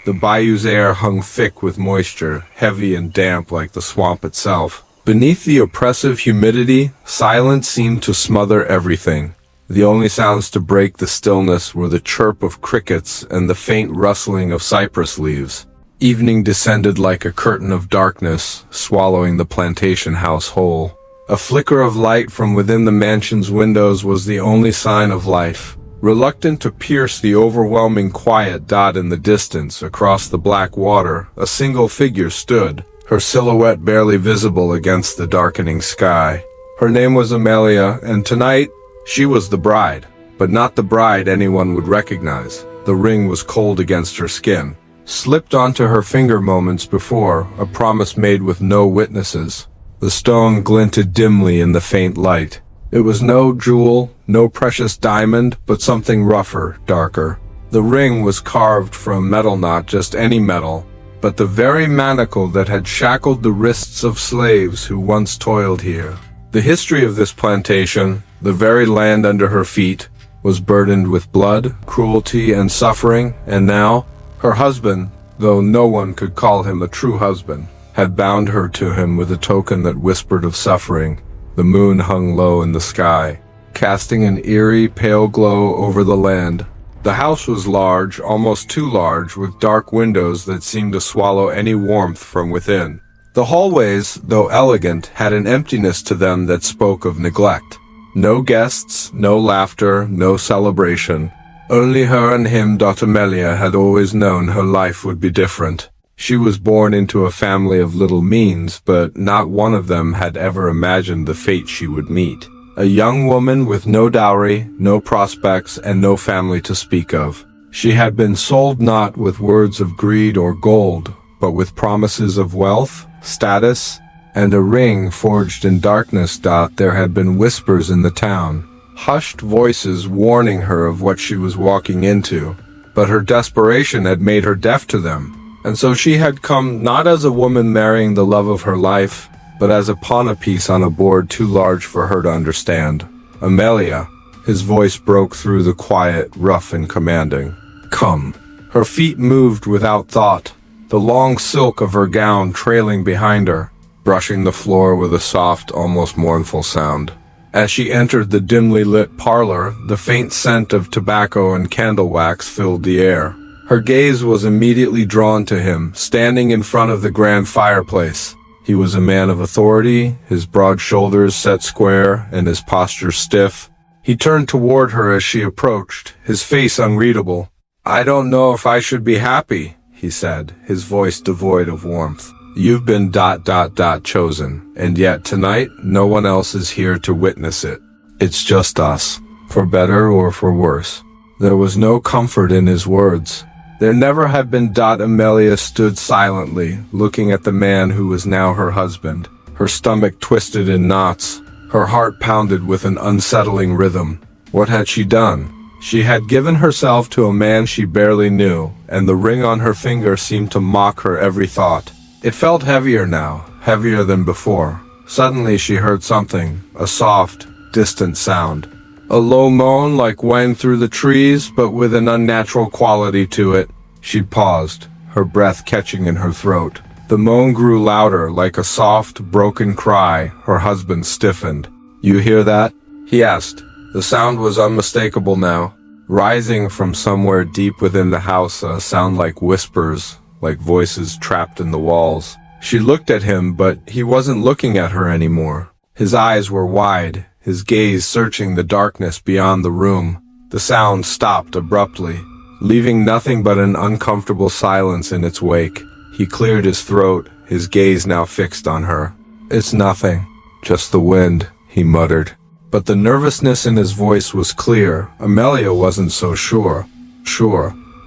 The bayou's air hung thick with moisture, heavy and damp like the swamp itself. Beneath the oppressive humidity, silence seemed to smother everything. The only sounds to break the stillness were the chirp of crickets and the faint rustling of cypress leaves. Evening descended like a curtain of darkness, swallowing the plantation house whole. A flicker of light from within the mansion's windows was the only sign of life. Reluctant to pierce the overwhelming quiet dot in the distance across the black water, a single figure stood, her silhouette barely visible against the darkening sky. Her name was Amelia, and tonight, she was the bride. But not the bride anyone would recognize. The ring was cold against her skin, slipped onto her finger moments before, a promise made with no witnesses. The stone glinted dimly in the faint light. It was no jewel, no precious diamond, but something rougher, darker. The ring was carved from metal, not just any metal, but the very manacle that had shackled the wrists of slaves who once toiled here. The history of this plantation, the very land under her feet, was burdened with blood, cruelty, and suffering, and now, her husband, though no one could call him a true husband, had bound her to him with a token that whispered of suffering. The moon hung low in the sky, casting an eerie, pale glow over the land. The house was large, almost too large, with dark windows that seemed to swallow any warmth from within. The hallways, though elegant, had an emptiness to them that spoke of neglect. No guests, no laughter, no celebration. Only her and him, Amelia, had always known her life would be different. She was born into a family of little means, but not one of them had ever imagined the fate she would meet. A young woman with no dowry, no prospects, and no family to speak of. She had been sold not with words of greed or gold, but with promises of wealth, status, and a ring forged in darkness. There had been whispers in the town, hushed voices warning her of what she was walking into, but her desperation had made her deaf to them. And so she had come not as a woman marrying the love of her life, but as a pawn piece on a board too large for her to understand. Amelia, his voice broke through the quiet, rough and commanding. Come. Her feet moved without thought, the long silk of her gown trailing behind her, brushing the floor with a soft, almost mournful sound. As she entered the dimly lit parlor, the faint scent of tobacco and candle wax filled the air. Her gaze was immediately drawn to him, standing in front of the grand fireplace. He was a man of authority, his broad shoulders set square and his posture stiff. He turned toward her as she approached, his face unreadable. I don't know if I should be happy, he said, his voice devoid of warmth. You've been chosen, and yet tonight no one else is here to witness it. It's just us, for better or for worse. There was no comfort in his words. There never had been. Amelia stood silently, looking at the man who was now her husband. Her stomach twisted in knots. Her heart pounded with an unsettling rhythm. What had she done? She had given herself to a man she barely knew, and the ring on her finger seemed to mock her every thought. It felt heavier now, heavier than before. Suddenly she heard something, a soft, distant sound. A low moan like wind through the trees, but with an unnatural quality to it. She paused, her breath catching in her throat. The moan grew louder, like a soft, broken cry. Her husband stiffened. You hear that? He asked. The sound was unmistakable now, rising from somewhere deep within the house, a sound like whispers, like voices trapped in the walls. She looked at him, but he wasn't looking at her anymore. His eyes were wide, his gaze searching the darkness beyond the room. The sound stopped abruptly, leaving nothing but an uncomfortable silence in its wake. He cleared his throat, his gaze now fixed on her. It's nothing, just the wind, he muttered. But the nervousness in his voice was clear. Amelia wasn't so sure.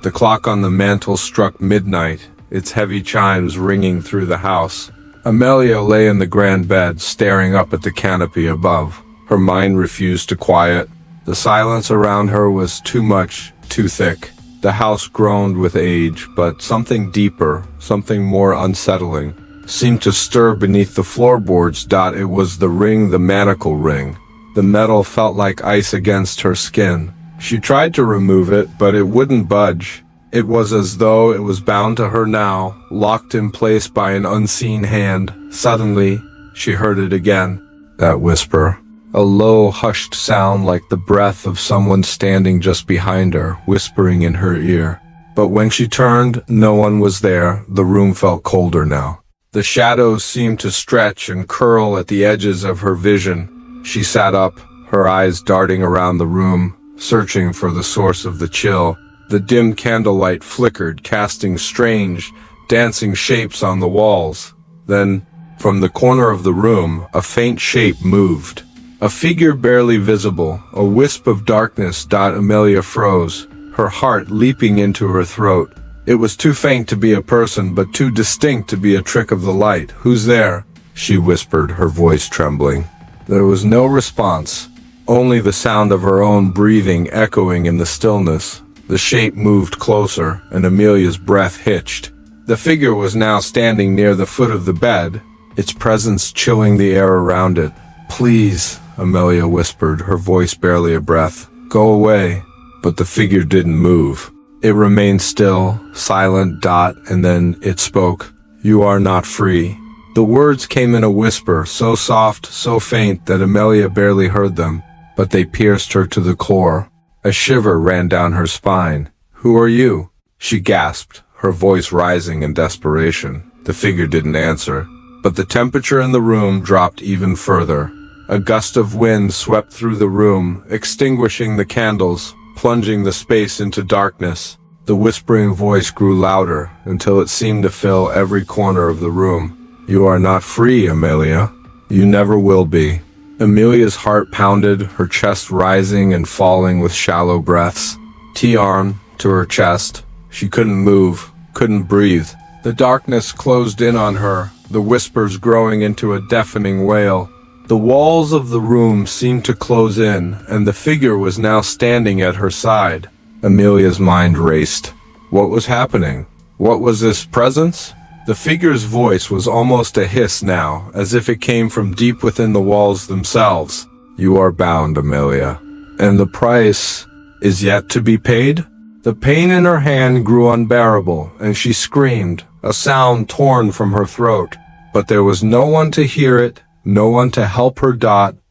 The clock on the mantel struck midnight, its heavy chimes ringing through the house. Amelia lay in the grand bed, staring up at the canopy above. Her mind refused to quiet. The silence around her was too much, too thick. The house groaned with age, but something deeper, something more unsettling, seemed to stir beneath the floorboards. It was the ring, the manacle ring. The metal felt like ice against her skin. She tried to remove it, but it wouldn't budge. It was as though it was bound to her now, locked in place by an unseen hand. Suddenly, she heard it again. That whisper. A low, hushed sound like the breath of someone standing just behind her, whispering in her ear. But when she turned, no one was there. The room felt colder now. The shadows seemed to stretch and curl at the edges of her vision. She sat up, her eyes darting around the room, searching for the source of the chill. The dim candlelight flickered, casting strange, dancing shapes on the walls. Then, from the corner of the room, a faint shape moved. A figure barely visible, a wisp of darkness. Amelia froze, her heart leaping into her throat. It was too faint to be a person, but too distinct to be a trick of the light. "Who's there?" she whispered, her voice trembling. There was no response, only the sound of her own breathing echoing in the stillness. The shape moved closer, and Amelia's breath hitched. The figure was now standing near the foot of the bed, its presence chilling the air around it. "Please," Amelia whispered, her voice barely a breath. "Go away." But the figure didn't move. It remained still, silent. And then it spoke. "You are not free." The words came in a whisper, so soft, so faint that Amelia barely heard them, but they pierced her to the core. A shiver ran down her spine. "Who are you?" she gasped, her voice rising in desperation. The figure didn't answer, but the temperature in the room dropped even further. A gust of wind swept through the room, extinguishing the candles, plunging the space into darkness. The whispering voice grew louder until it seemed to fill every corner of the room. "You are not free, Amelia. You never will be." Amelia's heart pounded, her chest rising and falling with shallow breaths. T-arm to her chest. She couldn't move, couldn't breathe. The darkness closed in on her, the whispers growing into a deafening wail. The walls of the room seemed to close in, and the figure was now standing at her side. Amelia's mind raced. What was happening? What was this presence? The figure's voice was almost a hiss now, as if it came from deep within the walls themselves. "You are bound, Amelia. And the price is yet to be paid?" The pain in her hand grew unbearable, and she screamed, a sound torn from her throat. But there was no one to hear it, no one to help her.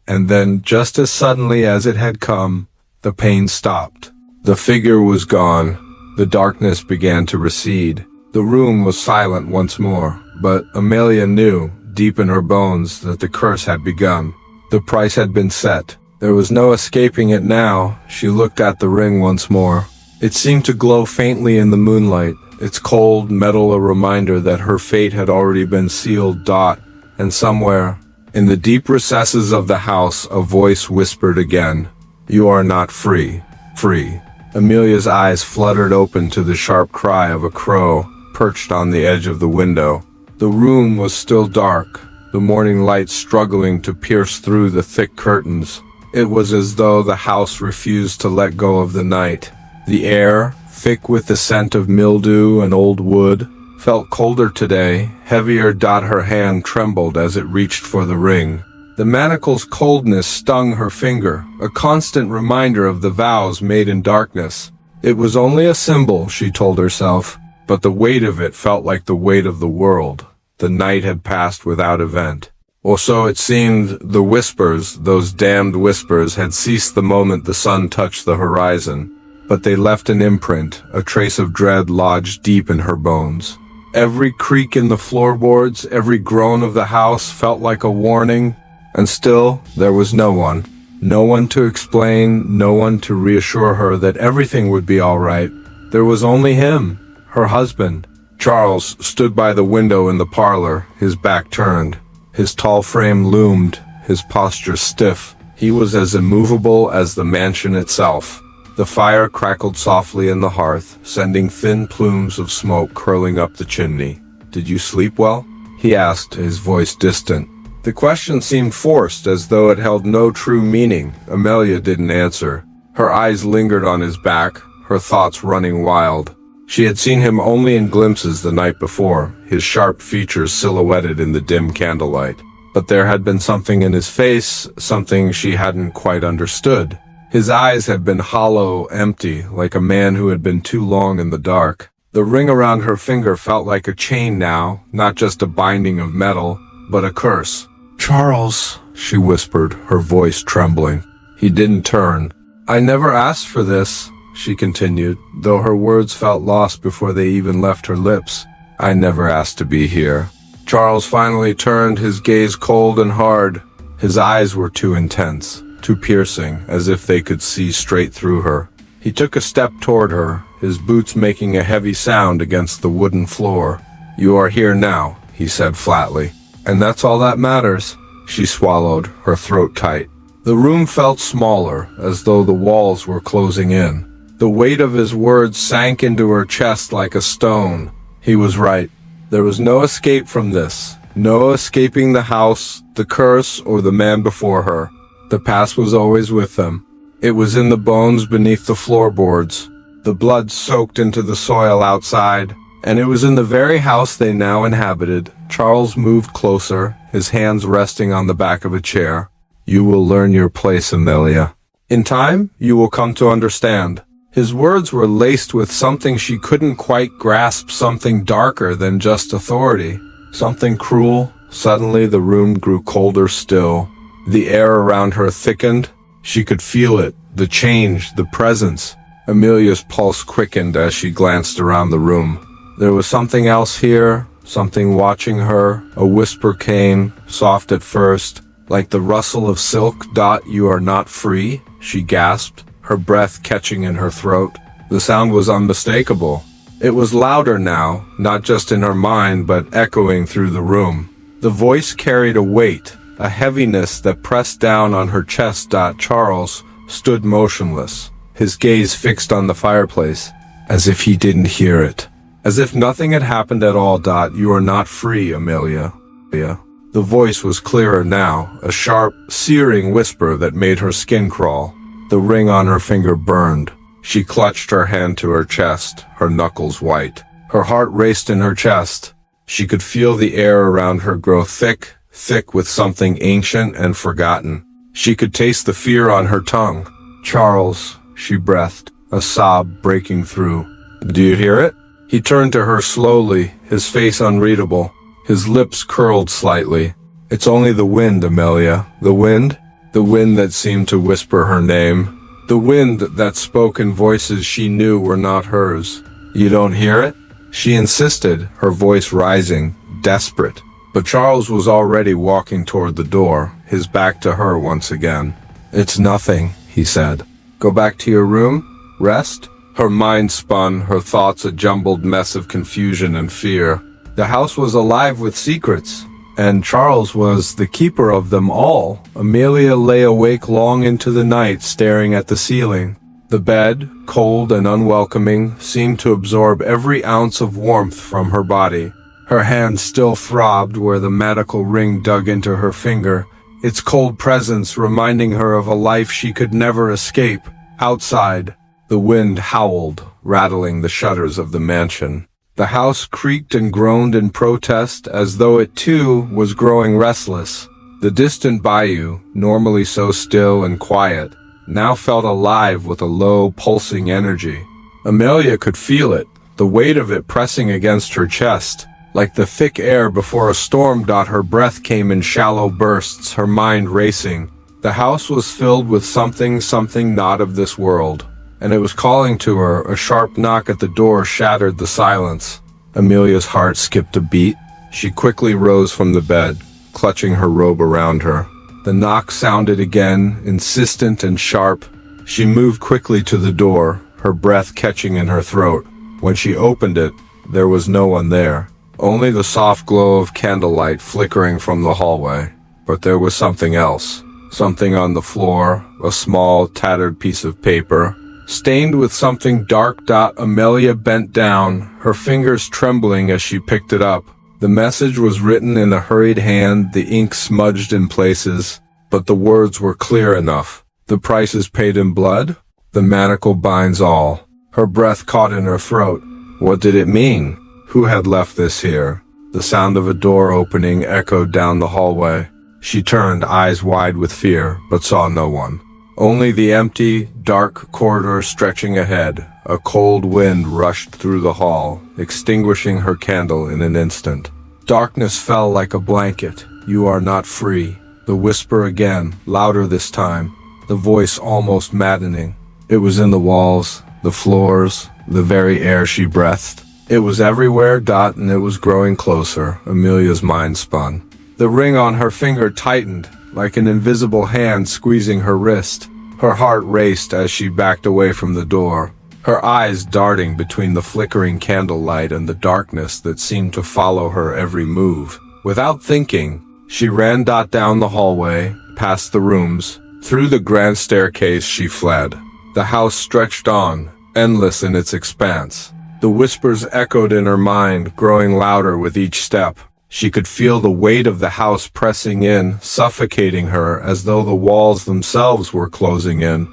And then, just as suddenly as it had come, the pain stopped. The figure was gone. The darkness began to recede. The room was silent once more, but Amelia knew, deep in her bones, that the curse had begun. The price had been set. There was no escaping it now. She looked at the ring once more. It seemed to glow faintly in the moonlight, its cold metal a reminder that her fate had already been sealed. And somewhere, in the deep recesses of the house, a voice whispered again, "You are not free. Free." Amelia's eyes fluttered open to the sharp cry of a crow, perched on the edge of the window. The room was still dark, the morning light struggling to pierce through the thick curtains. It was as though the house refused to let go of the night. The air, thick with the scent of mildew and old wood, felt colder today, heavier. Her hand trembled as it reached for the ring. The manacle's coldness stung her finger, a constant reminder of the vows made in darkness. It was only a symbol, she told herself, but the weight of it felt like the weight of the world. The night had passed without event. Or so it seemed. The whispers, those damned whispers, had ceased the moment the sun touched the horizon. But they left an imprint, a trace of dread lodged deep in her bones. Every creak in the floorboards, every groan of the house felt like a warning. And still, there was no one. No one to explain, no one to reassure her that everything would be all right. There was only him, her husband. Charles stood by the window in the parlor, his back turned. His tall frame loomed, his posture stiff. He was as immovable as the mansion itself. The fire crackled softly in the hearth, sending thin plumes of smoke curling up the chimney. "Did you sleep well?" he asked, his voice distant. The question seemed forced, as though it held no true meaning. Amelia didn't answer. Her eyes lingered on his back, her thoughts running wild. She had seen him only in glimpses the night before, his sharp features silhouetted in the dim candlelight. But there had been something in his face, something she hadn't quite understood. His eyes had been hollow, empty, like a man who had been too long in the dark. The ring around her finger felt like a chain now, not just a binding of metal, but a curse. "Charles," she whispered, her voice trembling. He didn't turn. "I never asked for this," she continued, though her words felt lost before they even left her lips. "I never asked to be here." Charles finally turned, his gaze cold and hard. His eyes were too intense, too piercing, as if they could see straight through her. He took a step toward her, his boots making a heavy sound against the wooden floor. "You are here now," he said flatly. "And that's all that matters." She swallowed, her throat tight. The room felt smaller, as though the walls were closing in. The weight of his words sank into her chest like a stone. He was right. There was no escape from this. No escaping the house, the curse, or the man before her. The past was always with them. It was in the bones beneath the floorboards. The blood soaked into the soil outside. And it was in the very house they now inhabited. Charles moved closer, his hands resting on the back of a chair. "You will learn your place, Amelia. In time, you will come to understand." His words were laced with something she couldn't quite grasp, something darker than just authority. Something cruel. Suddenly the room grew colder still. The air around her thickened. She could feel it, the change, the presence. Amelia's pulse quickened as she glanced around the room. There was something else here, something watching her. A whisper came, soft at first, like the rustle of silk. "You are not free," she gasped, her breath catching in her throat. The sound was unmistakable. It was louder now, not just in her mind, but echoing through the room. The voice carried a weight, a heaviness that pressed down on her chest. Charles stood motionless, his gaze fixed on the fireplace, as if he didn't hear it. As if nothing had happened at all. "You are not free, Amelia." The voice was clearer now, a sharp, searing whisper that made her skin crawl. The ring on her finger burned. She clutched her hand to her chest, her knuckles white. Her heart raced in her chest. She could feel the air around her grow thick, thick with something ancient and forgotten. She could taste the fear on her tongue. "Charles," she breathed, a sob breaking through. "Do you hear it?" He turned to her slowly, his face unreadable, his lips curled slightly. "It's only the wind, Amelia. The wind? The wind that seemed to whisper her name. The wind that spoke in voices she knew were not hers. You don't hear it?" She insisted, her voice rising, desperate. But Charles was already walking toward the door, his back to her once again. "It's nothing," he said. "Go back to your room? Rest?" Her mind spun, her thoughts a jumbled mess of confusion and fear. The house was alive with secrets, and Charles was the keeper of them all. Amelia lay awake long into the night, staring at the ceiling. The bed, cold and unwelcoming, seemed to absorb every ounce of warmth from her body. Her hand still throbbed where the manacle ring dug into her finger, its cold presence reminding her of a life she could never escape. Outside, the wind howled, rattling the shutters of the mansion. The house creaked and groaned in protest, as though it too was growing restless. The distant bayou, normally so still and quiet, now felt alive with a low, pulsing energy. Amelia could feel it, the weight of it pressing against her chest. Like the thick air before a storm. Her breath came in shallow bursts, her mind racing. The house was filled with something not of this world. And it was calling to her. A sharp knock at the door shattered the silence. Amelia's heart skipped a beat. She quickly rose from the bed, clutching her robe around her. The knock sounded again, insistent and sharp. She moved quickly to the door, her breath catching in her throat. When she opened it, there was no one there. Only the soft glow of candlelight flickering from the hallway. But there was something else. Something on the floor, a small, tattered piece of paper, stained with something dark. Amelia bent down, her fingers trembling as she picked it up. The message was written in a hurried hand, the ink smudged in places, but the words were clear enough. "The price is paid in blood. The manacle binds all." Her breath caught in her throat. What did it mean? Who had left this here? The sound of a door opening echoed down the hallway. She turned, eyes wide with fear, but saw no one. Only the empty, dark corridor stretching ahead. A cold wind rushed through the hall, extinguishing her candle in an instant. Darkness fell like a blanket. "You are not free." The whisper again, louder this time, the voice almost maddening. It was in the walls, the floors, the very air she breathed. It was everywhere, and it was growing closer. Amelia's mind spun. The ring on her finger tightened, like an invisible hand squeezing her wrist. Her heart raced as she backed away from the door, her eyes darting between the flickering candlelight and the darkness that seemed to follow her every move. Without thinking, she ran down the hallway, past the rooms. Through the grand staircase she fled. The house stretched on, endless in its expanse. The whispers echoed in her mind, growing louder with each step. She could feel the weight of the house pressing in, suffocating her, as though the walls themselves were closing in.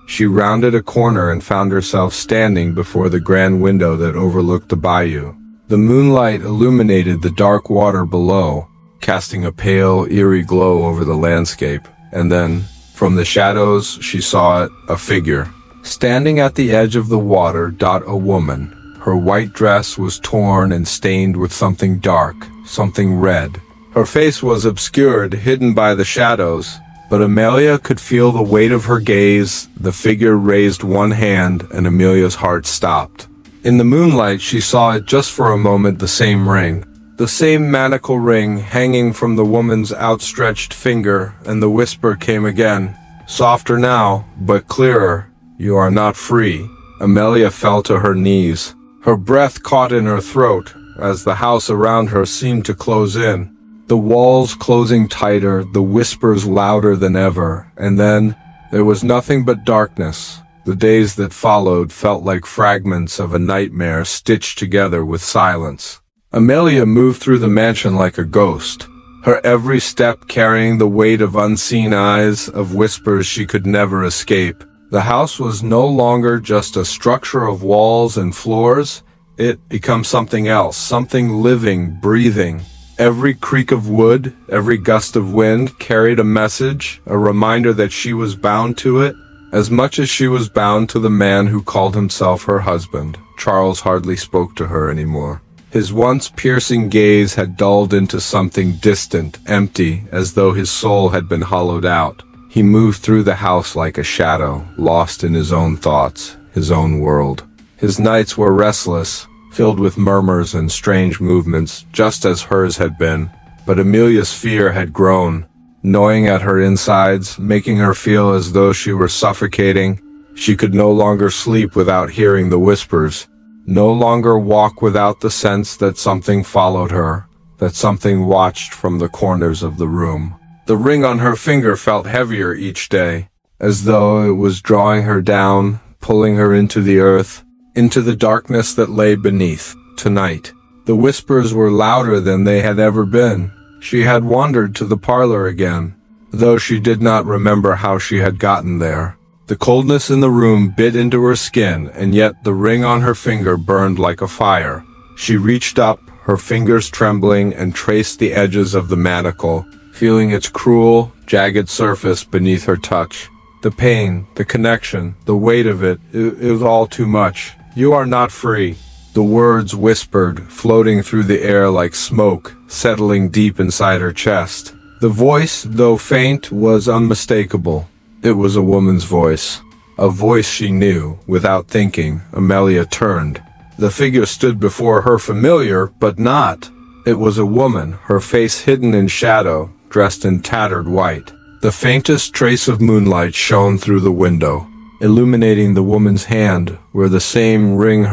She rounded a corner and found herself standing before the grand window that overlooked the bayou. The moonlight illuminated the dark water below, casting a pale, eerie glow over the landscape. And then, from the shadows, she saw it, a figure. Standing at the edge of the water, a woman. Her white dress was torn and stained with something dark, something red. Her face was obscured, hidden by the shadows, but Amelia could feel the weight of her gaze. The figure raised one hand, and Amelia's heart stopped. In the moonlight, she saw it just for a moment, the same ring. The same manacle ring hanging from the woman's outstretched finger, and the whisper came again, softer now, but clearer. "You are not free." Amelia fell to her knees. Her breath caught in her throat, as the house around her seemed to close in. The walls closing tighter, the whispers louder than ever, and then there was nothing but darkness. The days that followed felt like fragments of a nightmare stitched together with silence. Amelia moved through the mansion like a ghost, her every step carrying the weight of unseen eyes, of whispers she could never escape. The house was no longer just a structure of walls and floors. It became something else, something living, breathing. Every creak of wood, every gust of wind carried a message, a reminder that she was bound to it, as much as she was bound to the man who called himself her husband. Charles hardly spoke to her anymore. His once piercing gaze had dulled into something distant, empty, as though his soul had been hollowed out. He moved through the house like a shadow, lost in his own thoughts, his own world. His nights were restless, filled with murmurs and strange movements, just as hers had been. But Amelia's fear had grown, gnawing at her insides, making her feel as though she were suffocating. She could no longer sleep without hearing the whispers, no longer walk without the sense that something followed her, that something watched from the corners of the room. The ring on her finger felt heavier each day, as though it was drawing her down, pulling her into the earth, into the darkness that lay beneath. Tonight, the whispers were louder than they had ever been. She had wandered to the parlor again, though she did not remember how she had gotten there. The coldness in the room bit into her skin, and yet the ring on her finger burned like a fire. She reached up, her fingers trembling, and traced the edges of the manacle, feeling its cruel, jagged surface beneath her touch. The pain, the connection, the weight of it was all too much. "You are not free." The words whispered, floating through the air like smoke, settling deep inside her chest. The voice, though faint, was unmistakable. It was a woman's voice. A voice she knew. Without thinking, Amelia turned. The figure stood before her, familiar, but not. It was a woman, her face hidden in shadow, dressed in tattered white. The faintest trace of moonlight shone through the window, illuminating the woman's hand, where the same ring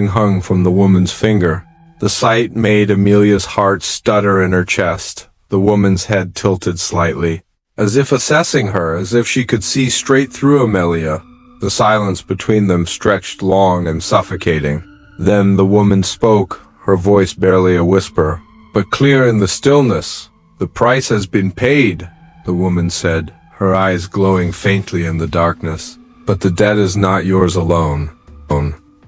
hung from the woman's finger. The sight made Amelia's heart stutter in her chest. The woman's head tilted slightly, as if assessing her, as if she could see straight through Amelia. The silence between them stretched long and suffocating. Then the woman spoke, her voice barely a whisper, but clear in the stillness. "The price has been paid," the woman said, her eyes glowing faintly in the darkness. "But the debt is not yours alone."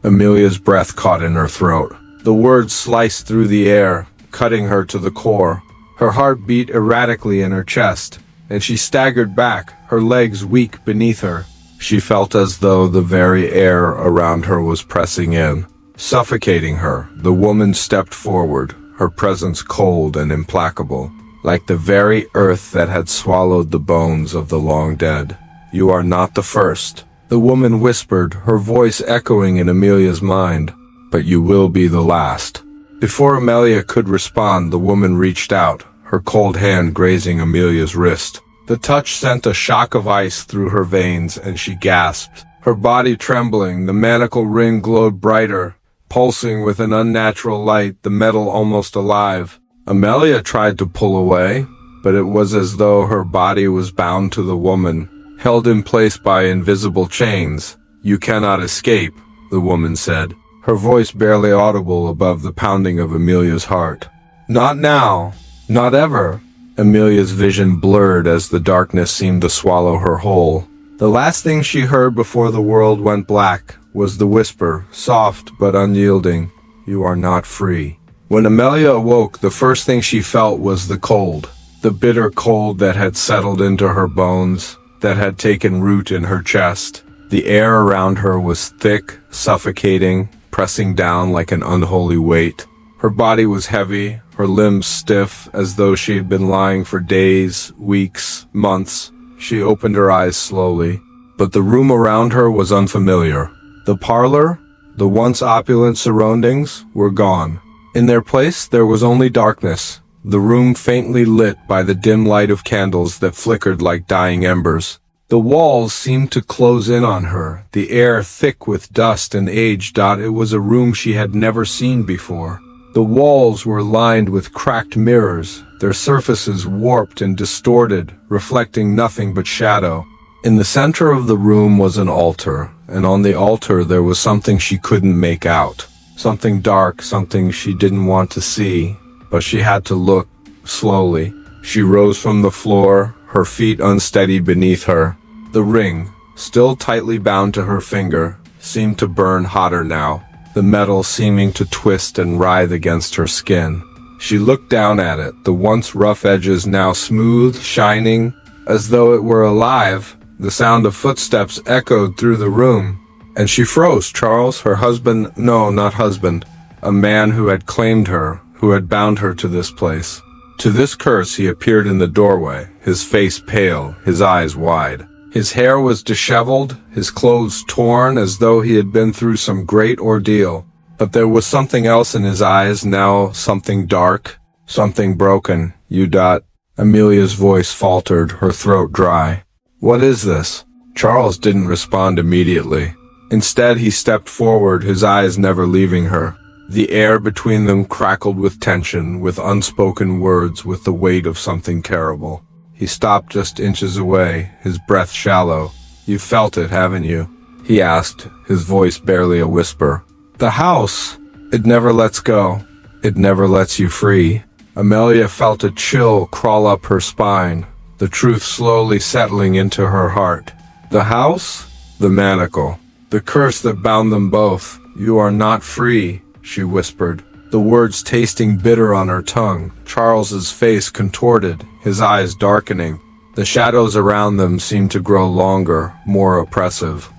Amelia's breath caught in her throat. The words sliced through the air, cutting her to the core. Her heart beat erratically in her chest, and she staggered back, her legs weak beneath her. She felt as though the very air around her was pressing in, suffocating her. The woman stepped forward, her presence cold and implacable, like the very earth that had swallowed the bones of the long dead. "You are not the first," the woman whispered, her voice echoing in Amelia's mind, "but you will be the last." Before Amelia could respond, the woman reached out, her cold hand grazing Amelia's wrist. The touch sent a shock of ice through her veins, and she gasped, her body trembling. The manacle ring glowed brighter, pulsing with an unnatural light, the metal almost alive. Amelia tried to pull away, but it was as though her body was bound to the woman, held in place by invisible chains. "You cannot escape," the woman said, her voice barely audible above the pounding of Amelia's heart. "Not now, not ever." Amelia's vision blurred as the darkness seemed to swallow her whole. The last thing she heard before the world went black was the whisper, soft but unyielding, "You are not free." When Amelia awoke, the first thing she felt was the cold, the bitter cold that had settled into her bones, that had taken root in her chest. The air around her was thick, suffocating, pressing down like an unholy weight. Her body was heavy, her limbs stiff, as though she had been lying for days, weeks, months. She opened her eyes slowly, but the room around her was unfamiliar. The parlor, the once opulent surroundings, were gone. In their place, there was only darkness, the room faintly lit by the dim light of candles that flickered like dying embers. The walls seemed to close in on her, the air thick with dust and age. It was a room she had never seen before. The walls were lined with cracked mirrors, their surfaces warped and distorted, reflecting nothing but shadow. In the center of the room was an altar, and on the altar there was something she couldn't make out. Something dark, something she didn't want to see, but she had to look. Slowly, she rose from the floor, her feet unsteady beneath her. The ring, still tightly bound to her finger, seemed to burn hotter now, the metal seeming to twist and writhe against her skin. She looked down at it, the once rough edges now smooth, shining, as though it were alive. The sound of footsteps echoed through the room, and she froze. Charles, her husband, no, not husband, a man who had claimed her, who had bound her to this place. To this curse he appeared in the doorway, his face pale, his eyes wide. His hair was disheveled, his clothes torn as though he had been through some great ordeal. But there was something else in his eyes now, something dark, something broken. Amelia's voice faltered, her throat dry. "What is this?" Charles didn't respond immediately. Instead, he stepped forward, his eyes never leaving her. The air between them crackled with tension, with unspoken words, with the weight of something terrible. He stopped just inches away, his breath shallow. "You've felt it, haven't you?" he asked, his voice barely a whisper. "The house, it never lets go. It never lets you free." Amelia felt a chill crawl up her spine, the truth slowly settling into her heart. The house? The manacle. The curse that bound them both. "You are not free," she whispered, the words tasting bitter on her tongue. Charles's face contorted, his eyes darkening. The shadows around them seemed to grow longer, more oppressive.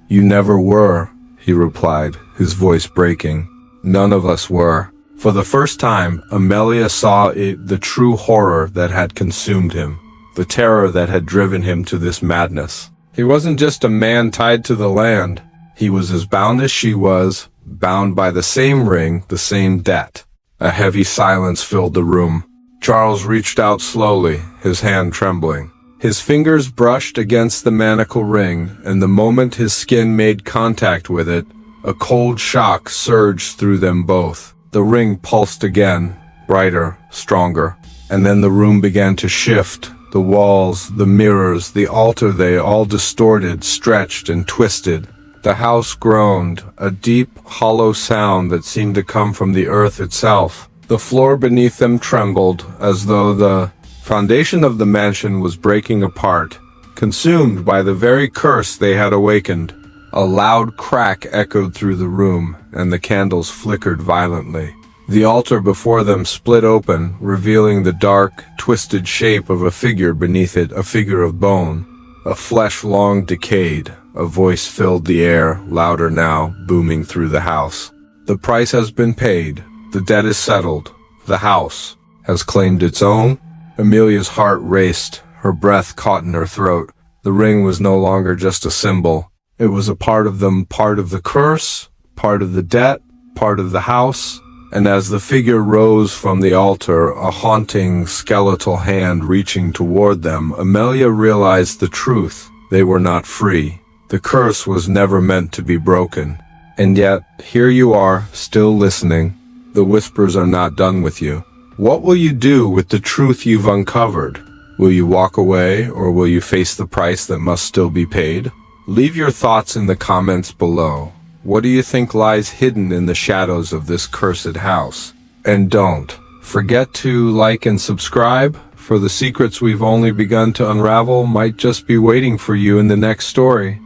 "You never were," he replied, his voice breaking. "None of us were." For the first time, Amelia saw the true horror that had consumed him, the terror that had driven him to this madness. He wasn't just a man tied to the land. He was as bound as she was, bound by the same ring, the same debt. A heavy silence filled the room. Charles reached out slowly, his hand trembling. His fingers brushed against the manacle ring, and the moment his skin made contact with it, a cold shock surged through them both. The ring pulsed again, brighter, stronger, and then the room began to shift. The walls, the mirrors, the altar, they all distorted, stretched, and twisted. The house groaned, a deep, hollow sound that seemed to come from the earth itself. The floor beneath them trembled, as though the foundation of the mansion was breaking apart, consumed by the very curse they had awakened. A loud crack echoed through the room, and the candles flickered violently. The altar before them split open, revealing the dark, twisted shape of a figure beneath it, a figure of bone, a flesh long decayed. A voice filled the air, louder now, booming through the house. The price has been paid. The debt is settled. The house has claimed its own. Amelia's heart raced, her breath caught in her throat. The ring was no longer just a symbol. It was a part of them, part of the curse, part of the debt, part of the house. And as the figure rose from the altar, a haunting, skeletal hand reaching toward them, Amelia realized the truth. They were not free. The curse was never meant to be broken. And yet, here you are, still listening. The whispers are not done with you. What will you do with the truth you've uncovered? Will you walk away, or will you face the price that must still be paid? Leave your thoughts in the comments below. What do you think lies hidden in the shadows of this cursed house? And don't forget to like and subscribe, for the secrets we've only begun to unravel might just be waiting for you in the next story.